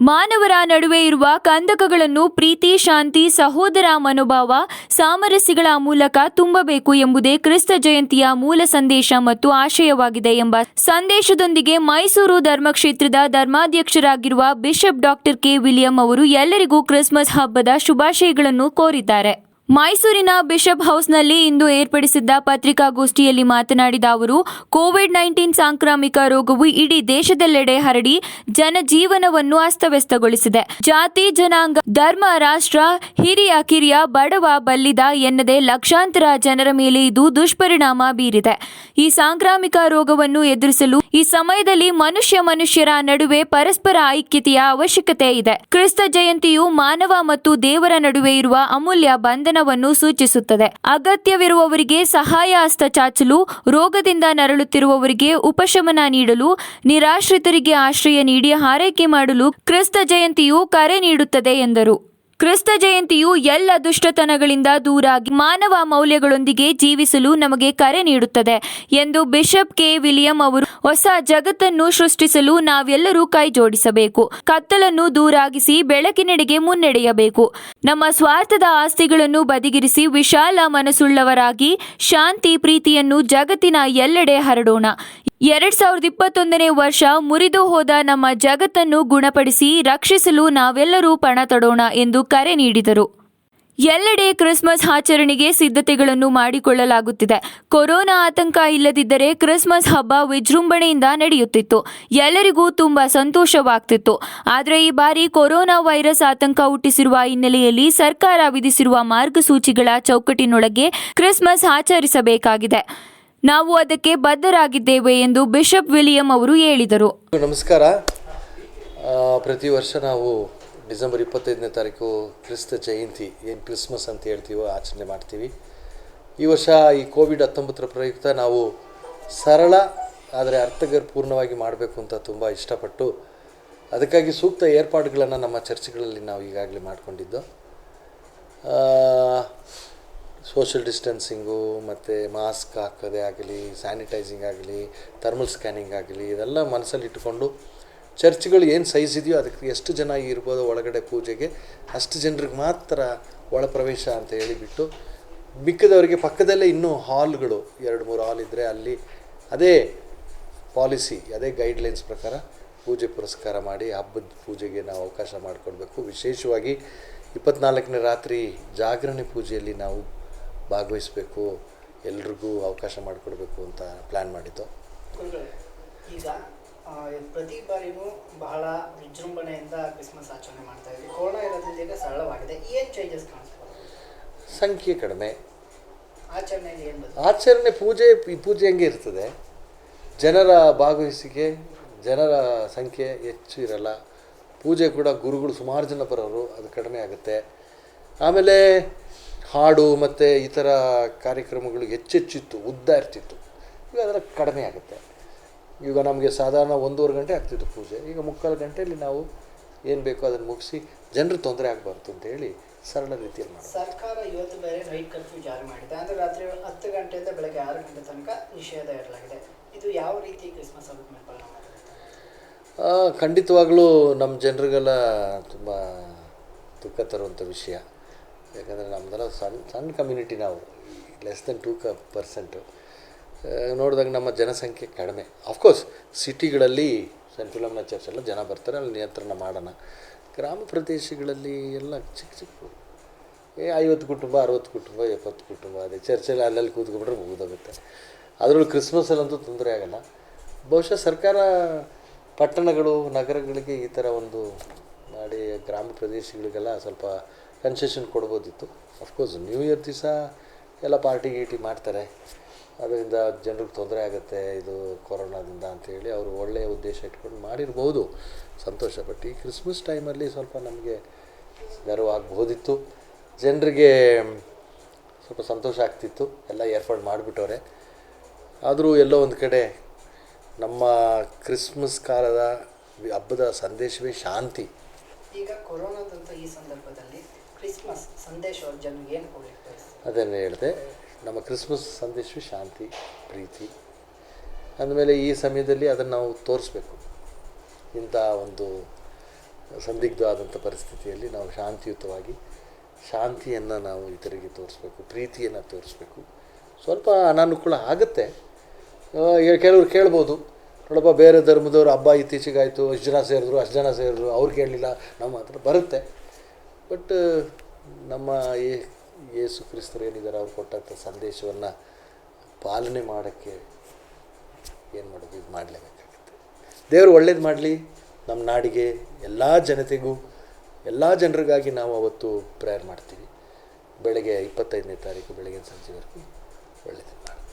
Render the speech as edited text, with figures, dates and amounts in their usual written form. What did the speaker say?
ಮಾನವರ ನಡುವೆ ಇರುವ ಕಂದಕಗಳನ್ನು ಪ್ರೀತಿ, ಶಾಂತಿ, ಸಹೋದರ ಮನೋಭಾವ, ಸಾಮರಸ್ಯಗಳ ಮೂಲಕ ತುಂಬಬೇಕು ಎಂಬುದೇ ಕ್ರಿಸ್ತ ಜಯಂತಿಯ ಮೂಲ ಸಂದೇಶ ಮತ್ತು ಆಶಯವಾಗಿದೆ ಎಂಬ ಸಂದೇಶದೊಂದಿಗೆ ಮೈಸೂರು ಧರ್ಮಕ್ಷೇತ್ರದ ಧರ್ಮಾಧ್ಯಕ್ಷರಾಗಿರುವ ಬಿಷಪ್ ಡಾಕ್ಟರ್ ಕೆ ವಿಲಿಯಂ ಅವರು ಎಲ್ಲರಿಗೂ ಕ್ರಿಸ್ಮಸ್ ಹಬ್ಬದ ಶುಭಾಶಯಗಳನ್ನು ಕೋರಿದ್ದಾರೆ. ಮೈಸೂರಿನ ಬಿಷಪ್ ಹೌಸ್ನಲ್ಲಿ ಇಂದು ಏರ್ಪಡಿಸಿದ್ದ ಪತ್ರಿಕಾಗೋಷ್ಠಿಯಲ್ಲಿ ಮಾತನಾಡಿದ ಅವರು, ಕೋವಿಡ್-19 ಸಾಂಕ್ರಾಮಿಕ ರೋಗವು ಇಡೀ ದೇಶದೆಲ್ಲೆಡೆ ಹರಡಿ ಜನಜೀವನವನ್ನು ಅಸ್ತವ್ಯಸ್ತಗೊಳಿಸಿದೆ. ಜಾತಿ, ಜನಾಂಗ, ಧರ್ಮ, ರಾಷ್ಟ್ರ, ಹಿರಿಯ ಕಿರಿಯ, ಬಡವ ಬಲ್ಲಿದ ಎನ್ನದೆ ಲಕ್ಷಾಂತರ ಜನರ ಮೇಲೆ ಇದು ದುಷ್ಪರಿಣಾಮ ಬೀರಿದೆ. ಈ ಸಾಂಕ್ರಾಮಿಕ ರೋಗವನ್ನು ಎದುರಿಸಲು ಈ ಸಮಯದಲ್ಲಿ ಮನುಷ್ಯರ ನಡುವೆ ಪರಸ್ಪರ ಐಕ್ಯತೆಯ ಅವಶ್ಯಕತೆ ಇದೆ. ಕ್ರಿಸ್ತ ಜಯಂತಿಯು ಮಾನವ ಮತ್ತು ದೇವರ ನಡುವೆ ಇರುವ ಅಮೂಲ್ಯ ಬಂಧನವನ್ನು ಸೂಚಿಸುತ್ತದೆ. ಅಗತ್ಯವಿರುವವರಿಗೆ ಸಹಾಯ ಹಸ್ತ ಚಾಚಲು, ರೋಗದಿಂದ ನರಳುತ್ತಿರುವವರಿಗೆ ಉಪಶಮನ ನೀಡಲು, ನಿರಾಶ್ರಿತರಿಗೆ ಆಶ್ರಯ ನೀಡಿ ಹಾರೈಕೆ ಮಾಡಲು ಕ್ರಿಸ್ತ ಜಯಂತಿಯು ಕರೆ ನೀಡುತ್ತದೆ ಎಂದರು. ಕ್ರಿಸ್ತ ಜಯಂತಿಯು ಎಲ್ಲ ದುಷ್ಟತನಗಳಿಂದ ದೂರಾಗಿ ಮಾನವ ಮೌಲ್ಯಗಳೊಂದಿಗೆ ಜೀವಿಸಲು ನಮಗೆ ಕರೆ ನೀಡುತ್ತದೆ ಎಂದು ಬಿಷಪ್ ಕೆ ವಿಲಿಯಂ ಅವರು ಹೊಸ ಜಗತ್ತನ್ನು ಸೃಷ್ಟಿಸಲು ನಾವೆಲ್ಲರೂ ಕೈ ಜೋಡಿಸಬೇಕು. ಕತ್ತಲನ್ನು ದೂರಾಗಿಸಿ ಬೆಳಕಿನೆಡೆಗೆ ಮುನ್ನಡೆಯಬೇಕು. ನಮ್ಮ ಸ್ವಾರ್ಥದ ಆಸ್ತಿಗಳನ್ನು ಬದಿಗಿರಿಸಿ ವಿಶಾಲ ಮನಸ್ಸುಳ್ಳವರಾಗಿ ಶಾಂತಿ, ಪ್ರೀತಿಯನ್ನು ಜಗತ್ತಿನ ಎಲ್ಲೆಡೆ ಹರಡೋಣ. 2021ನೇ ವರ್ಷ ಮುರಿದು ಹೋದ ನಮ್ಮ ಜಗತ್ತನ್ನು ಗುಣಪಡಿಸಿ ರಕ್ಷಿಸಲು ನಾವೆಲ್ಲರೂ ಪಣ ತೊಡೋಣ ಎಂದು ಕರೆ ನೀಡಿದರು. ಎಲ್ಲೆಡೆ ಕ್ರಿಸ್ಮಸ್ ಆಚರಣೆಗೆ ಸಿದ್ಧತೆಗಳನ್ನು ಮಾಡಿಕೊಳ್ಳಲಾಗುತ್ತಿದೆ. ಕೊರೋನಾ ಆತಂಕ ಇಲ್ಲದಿದ್ದರೆ ಕ್ರಿಸ್ಮಸ್ ಹಬ್ಬ ವಿಜೃಂಭಣೆಯಿಂದ ನಡೆಯುತ್ತಿತ್ತು. ಎಲ್ಲರಿಗೂ ತುಂಬಾ ಸಂತೋಷವಾಗ್ತಿತ್ತು. ಆದರೆ ಈ ಬಾರಿ ಕೊರೋನಾ ವೈರಸ್ ಆತಂಕ ಹುಟ್ಟಿಸಿರುವ ಹಿನ್ನೆಲೆಯಲ್ಲಿ ಸರ್ಕಾರ ವಿಧಿಸಿರುವ ಮಾರ್ಗಸೂಚಿಗಳ ಚೌಕಟ್ಟಿನೊಳಗೆ ಕ್ರಿಸ್ಮಸ್ ಆಚರಿಸಬೇಕಾಗಿದೆ. ನಾವು ಅದಕ್ಕೆ ಬದ್ಧರಾಗಿದ್ದೇವೆ ಎಂದು ಬಿಷಪ್ ವಿಲಿಯಂ ಅವರು ಹೇಳಿದರು. ನಮಸ್ಕಾರ. ಪ್ರತಿ ವರ್ಷ ನಾವು ಡಿಸೆಂಬರ್ 25ನೇ ತಾರೀಕು ಕ್ರಿಸ್ತ ಜಯಂತಿ, ಏನು ಕ್ರಿಸ್ಮಸ್ ಅಂತ ಹೇಳ್ತೀವೋ, ಆಚರಣೆ ಮಾಡ್ತೀವಿ. ಈ ವರ್ಷ ಈ ಕೋವಿಡ್-19 ಪ್ರಯುಕ್ತ ನಾವು ಸರಳ ಆದರೆ ಅರ್ಥಪೂರ್ಣವಾಗಿ ಮಾಡಬೇಕು ಅಂತ ತುಂಬ ಇಷ್ಟಪಟ್ಟು ಅದಕ್ಕಾಗಿ ಸೂಕ್ತ ಏರ್ಪಾಡುಗಳನ್ನು ನಮ್ಮ ಚರ್ಚ್ಗಳಲ್ಲಿ ನಾವು ಈಗಾಗಲೇ ಮಾಡಿಕೊಂಡಿದ್ದು. ಸೋಷಿಯಲ್ ಡಿಸ್ಟೆನ್ಸಿಂಗು ಮತ್ತು ಮಾಸ್ಕ್ ಹಾಕೋದೇ ಆಗಲಿ, ಸ್ಯಾನಿಟೈಸಿಂಗ್ ಆಗಲಿ, ಥರ್ಮಲ್ ಸ್ಕ್ಯಾನಿಂಗ್ ಆಗಲಿ, ಇದೆಲ್ಲ ಮನಸ್ಸಲ್ಲಿ ಇಟ್ಟುಕೊಂಡು ಚರ್ಚ್ಗಳು ಏನು ಸೈಜ್ ಇದೆಯೋ ಅದಕ್ಕೆ ಎಷ್ಟು ಜನ ಇರ್ಬೋದು ಒಳಗಡೆ ಪೂಜೆಗೆ ಅಷ್ಟು ಜನರಿಗೆ ಮಾತ್ರ ಒಳ ಪ್ರವೇಶ ಅಂತ ಹೇಳಿಬಿಟ್ಟು, ಮಿಕ್ಕದವರಿಗೆ ಪಕ್ಕದಲ್ಲೇ ಇನ್ನೂ ಹಾಲ್ಗಳು 2-3 ಹಾಲ್ ಇದ್ದರೆ ಅಲ್ಲಿ ಅದೇ ಪಾಲಿಸಿ, ಅದೇ ಗೈಡ್ಲೈನ್ಸ್ ಪ್ರಕಾರ ಪೂಜೆ ಪುರಸ್ಕಾರ ಮಾಡಿ ಹಬ್ಬದ ಪೂಜೆಗೆ ನಾವು ಅವಕಾಶ ಮಾಡಿಕೊಡ್ಬೇಕು. ವಿಶೇಷವಾಗಿ 24ನೇ ರಾತ್ರಿ ಜಾಗರಣೆ ಪೂಜೆಯಲ್ಲಿ ನಾವು ಭಾಗವಹಿಸಬೇಕು, ಎಲ್ರಿಗೂ ಅವಕಾಶ ಮಾಡಿಕೊಡ್ಬೇಕು ಅಂತ ಪ್ಲ್ಯಾನ್ ಮಾಡಿದ್ದು. ಈಗ ಪ್ರತಿ ಬಾರಿಯೂ ಬಹಳ ವಿಜೃಂಭಣೆಯಿಂದ ಕ್ರಿಸ್ಮಸ್ ಆಚರಣೆ ಮಾಡ್ತಾ ಇದ್ದೀವಿ. ಕೊರೋನಾ ಇರೋದ್ರಿಂದ ಈಗ ಸರಳವಾಗಿದೆ. ಏನು ಚೇಂಜಸ್ ಕಾಣಿಸ್ಬೋದು? ಸಂಖ್ಯೆ ಕಡಿಮೆ, ಆಚರಣೆಯಲ್ಲಿ ಏನು ಆಚರಣೆ ಪೂಜೆ ಹೆಂಗೆ ಇರ್ತದೆ, ಜನರ ಭಾಗವಹಿಸಿಕೆ, ಜನರ ಸಂಖ್ಯೆ ಹೆಚ್ಚು ಇರಲ್ಲ. ಪೂಜೆ ಕೂಡ ಗುರುಗಳು ಸುಮಾರು ಜನ ಬರೋರು, ಅದು ಕಡಿಮೆ ಆಗುತ್ತೆ. ಆಮೇಲೆ ಹಾಡು ಮತ್ತು ಈ ಥರ ಕಾರ್ಯಕ್ರಮಗಳು ಹೆಚ್ಚೆಚ್ಚಿತ್ತು, ಉದ್ದ ಇರ್ತಿತ್ತು. ಈಗ ಅದರ ಕಡಿಮೆ ಆಗುತ್ತೆ. ಈಗ ನಮಗೆ ಸಾಧಾರಣ 1.5 ಗಂಟೆ ಆಗ್ತಿತ್ತು ಪೂಜೆ, ಈಗ 3/4 ಗಂಟೆಯಲ್ಲಿ ನಾವು ಏನು ಬೇಕೋ ಅದನ್ನು ಮುಗಿಸಿ ಜನರು ತೊಂದರೆ ಆಗಬಾರ್ದು ಅಂತ ಹೇಳಿ ಸರಳ ರೀತಿಯಲ್ಲಿ ಮಾಡಿ. ಸರ್ಕಾರ ಇವತ್ತು ಬೇರೆ ನೈಟ್ ಕರ್ಫ್ಯೂ ಜಾರಿ ಮಾಡಿದೆ. ಅಂದರೆ ರಾತ್ರಿ 10 ಗಂಟೆಯಿಂದ ಬೆಳಗ್ಗೆ 6 ಗಂಟೆ ತನಕ ನಿಷೇಧ ಇರಲಾಗಿದೆ. ಇದು ಯಾವ ರೀತಿ ಕ್ರಿಸ್ಮಸ್ ಹಬ್ಬದ ಮೇಲೆ ಪರಿಣಾಮ ಬೀರುತ್ತೆ? ಖಂಡಿತವಾಗಲೂ ನಮ್ಮ ಜನರಿಗೆಲ್ಲ ತುಂಬ ದುಃಖ ತರುವಂಥ ವಿಷಯ. ಯಾಕಂದರೆ ನಮ್ಮದೆಲ್ಲ ಸಣ್ಣ ಕಮ್ಯುನಿಟಿ, ನಾವು ಲೆಸ್ ದೆನ್ 2% ನೋಡಿದಾಗ ನಮ್ಮ ಜನಸಂಖ್ಯೆ ಕಡಿಮೆ. ಅಫ್ಕೋರ್ಸ್ ಸಿಟಿಗಳಲ್ಲಿ ಸೆಂಟ್ ಫಿಲೋಮಿನಾ ಚರ್ಚ್ ಎಲ್ಲ ಜನ ಬರ್ತಾರೆ, ಅಲ್ಲಿ ನಿಯಂತ್ರಣ ಮಾಡೋಣ. ಗ್ರಾಮ ಪ್ರದೇಶಗಳಲ್ಲಿ ಎಲ್ಲ ಚಿಕ್ಕ 50 ಕುಟುಂಬ, 60 ಕುಟುಂಬ, 70 ಕುಟುಂಬ, ಅದೇ ಚರ್ಚಲ್ಲಿ ಅಲ್ಲಲ್ಲಿ ಕೂತ್ಕೊಂಡ್ಬಿಟ್ರೆ ಮುಗಿದೋಗುತ್ತೆ. ಅದರಲ್ಲೂ ಕ್ರಿಸ್ಮಸಲ್ಲಂತೂ ತೊಂದರೆ ಆಗೋಲ್ಲ. ಬಹುಶಃ ಸರ್ಕಾರ ಪಟ್ಟಣಗಳು, ನಗರಗಳಿಗೆ ಈ ಥರ ಒಂದು ಮಾಡಿ ಗ್ರಾಮ ಪ್ರದೇಶಗಳಿಗೆಲ್ಲ ಸ್ವಲ್ಪ ಕನ್ಸೆಷನ್ ಕೊಡ್ಬೋದಿತ್ತು. ಅಫ್ಕೋರ್ಸ್ ನ್ಯೂ ಇಯರ್ ದಿವಸ ಎಲ್ಲ ಪಾರ್ಟಿ ಮಾಡ್ತಾರೆ, ಅದರಿಂದ ಜನರಿಗೆ ತೊಂದರೆ ಆಗುತ್ತೆ ಇದು ಕೊರೋನಾದಿಂದ ಅಂಥೇಳಿ ಅವರು ಒಳ್ಳೆಯ ಉದ್ದೇಶ ಇಟ್ಕೊಂಡು ಮಾಡಿರ್ಬೋದು, ಸಂತೋಷ. ಬಟ್ ಈ ಕ್ರಿಸ್ಮಸ್ ಟೈಮಲ್ಲಿ ಸ್ವಲ್ಪ ನಮಗೆ ನೆರವಾಗಬಹುದಿತ್ತು, ಜನರಿಗೆ ಸ್ವಲ್ಪ ಸಂತೋಷ ಆಗ್ತಿತ್ತು. ಎಲ್ಲ ಏರ್ಪಾಡು ಮಾಡಿಬಿಟ್ಟವ್ರೆ. ಆದರೂ ಎಲ್ಲೋ ಒಂದು ಕಡೆ ನಮ್ಮ ಕ್ರಿಸ್ಮಸ್ ಕಾಲದ ಹಬ್ಬದ ಸಂದೇಶವೇ ಶಾಂತಿ. ಈಗ ಕೊರೋನಾದಂಥ ಈ ಸಂದರ್ಭದಲ್ಲಿ ಕ್ರಿಸ್ಮಸ್ ಸಂದೇಶ ಜನರಿಗೆ ಏನು ಕೊಡಲಿಕ್ಕೆ? ಅದನ್ನೇ ಹೇಳಿದೆ, ನಮ್ಮ ಕ್ರಿಸ್ಮಸ್ ಸಂದೇಶವೇ ಶಾಂತಿ, ಪ್ರೀತಿ. ಅಂದಮೇಲೆ ಈ ಸಮಯದಲ್ಲಿ ಅದನ್ನು ನಾವು ತೋರಿಸ್ಬೇಕು. ಇಂಥ ಒಂದು ಸಂದಿಗ್ಧವಾದಂಥ ಪರಿಸ್ಥಿತಿಯಲ್ಲಿ ನಾವು ಶಾಂತಿಯುತವಾಗಿ ಶಾಂತಿಯನ್ನು ನಾವು ಇತರಿಗೆ ತೋರಿಸ್ಬೇಕು, ಪ್ರೀತಿಯನ್ನು ತೋರಿಸ್ಬೇಕು. ಸ್ವಲ್ಪ ಅನಾನುಕೂಲ ಆಗುತ್ತೆ. ಕೆಲವ್ರು ಕೇಳ್ಬೋದು, ನೋಡಪ್ಪ ಬೇರೆ ಧರ್ಮದವ್ರು ಹಬ್ಬ ಇತ್ತೀಚೆಗಾಯಿತು, ಅಷ್ಟು ಜನ ಸೇರಿದ್ರು ಅವ್ರು ಕೇಳಲಿಲ್ಲ, ನಮ್ಮ ಹತ್ರ ಬರುತ್ತೆ. ಬಟ್ ನಮ್ಮ ಯೇಸು ಕ್ರಿಸ್ತರು ಏನಿದ್ದಾರೆ ಅವ್ರು ಕೊಟ್ಟಂಥ ಸಂದೇಶವನ್ನು ಪಾಲನೆ ಮಾಡೋಕ್ಕೆ ಏನು ಮಾಡೋದು, ಇದು ಮಾಡಲೇಬೇಕಾಗುತ್ತೆ. ದೇವರು ಒಳ್ಳೇದು ಮಾಡಲಿ ನಮ್ಮ ನಾಡಿಗೆ, ಎಲ್ಲ ಜನತೆಗೂ, ಎಲ್ಲ ಜನರಿಗಾಗಿ ನಾವು ಅವತ್ತು ಪ್ರೇಯರ್ ಮಾಡ್ತೀವಿ. ಬೆಳಗ್ಗೆ 25ನೇ ತಾರೀಕು ಬೆಳಗಿನ ಸಂಜೆವರೆಗೂ ಒಳ್ಳೆಯದು ಮಾಡಿ.